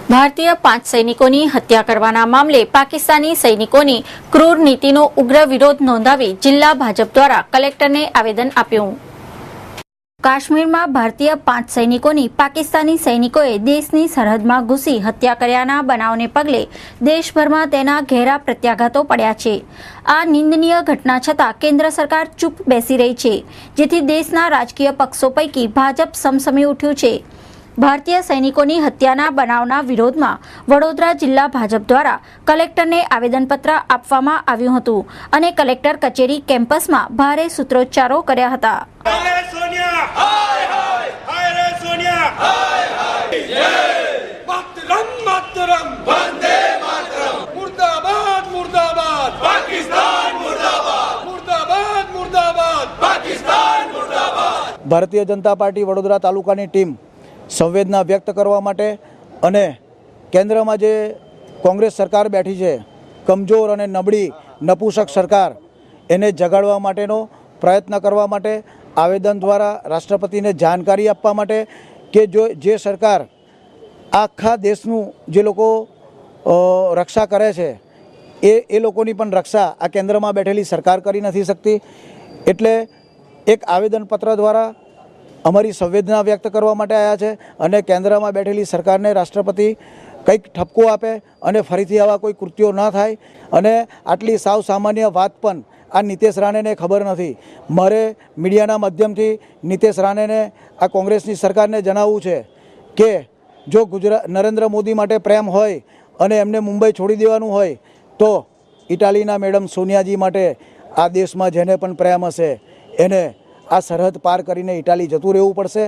ભારતીય 5 સૈનિકોની હત્યા કરવાના મામલે પાકિસ્તાની સૈનિકોની ક્રૂર નીતિનો ઉગ્ર વિરોધ નોંધાવી જિલ્લા ભાજપ દ્વારા કલેક્ટરને આવેદન આપ્યું। કાશ્મીરમાં ભારતીય 5 સૈનિકોની પાકિસ્તાની સૈનિકોએ દેશની સરહદમાં ઘૂસી હત્યા કર્યાના બનાવને પગલે દેશભરમાં તેના ઘેરા પ્રત્યાઘાતો પડ્યા છે। આ નિંદનીય ઘટના છતાં કેન્દ્ર સરકાર ચૂપ બેસી રહી છે, જેથી દેશના રાજકીય પક્ષો પૈકી ભાજપ સમસમી ઉઠ્યું છે। ભારતીય સૈનિકોની હત્યાના બનાવના વિરોધમાં વડોદરા જિલ્લા ભાજપ દ્વારા કલેક્ટરને આવેદનપત્ર આપવામાં આવ્યું હતું અને કલેક્ટર કચેરી કેમ્પસમાં ભારે સૂત્રોચ્ચારો કર્યા હતા। ભારતીય જનતા પાર્ટી વડોદરા તાલુકાની ટીમ સંવેદના વ્યક્ત કરવા માટે અને કેન્દ્રમાં જે કોંગ્રેસ સરકાર બેઠી છે, કમજોર અને નબળી નપુંસક સરકાર, એને જગાડવા માટેનો પ્રયત્ન કરવા માટે આવેદન દ્વારા રાષ્ટ્રપતિને જાણકારી આપવા માટે કે જે સરકાર આખા દેશનું જે લોકો રક્ષા કરે છે એ લોકોની પણ રક્ષા આ કેન્દ્રમાં બેઠેલી સરકાર કરી નથી શકતી। એટલે એક આવેદનપત્ર દ્વારા અમારી સંવેદના વ્યક્ત કરવા માટે આવ્યા છે અને કેન્દ્રમાં બેઠેલી સરકારને રાષ્ટ્રપતિ કંઈક ઠપકો આપે અને ફરીથી આવા કોઈ કૃત્યો ન થાય। અને આટલી સાવ સામાન્ય વાત પણ આ નીતેશ રાણેને ખબર નથી। મારે મીડિયાના માધ્યમથી નીતેશ રાણેને આ કોંગ્રેસની સરકારને જણાવવું છે કે જો નરેન્દ્ર મોદી માટે પ્રેમ હોય અને એમને મુંબઈ છોડી દેવાનું હોય તો ઇટાલીના મેડમ સોનિયાજી માટે આ દેશમાં જેને પણ પ્રેમ હશે એને આ સરહદ પાર કરીને ઇટાલી જતું રહેવું પડશે।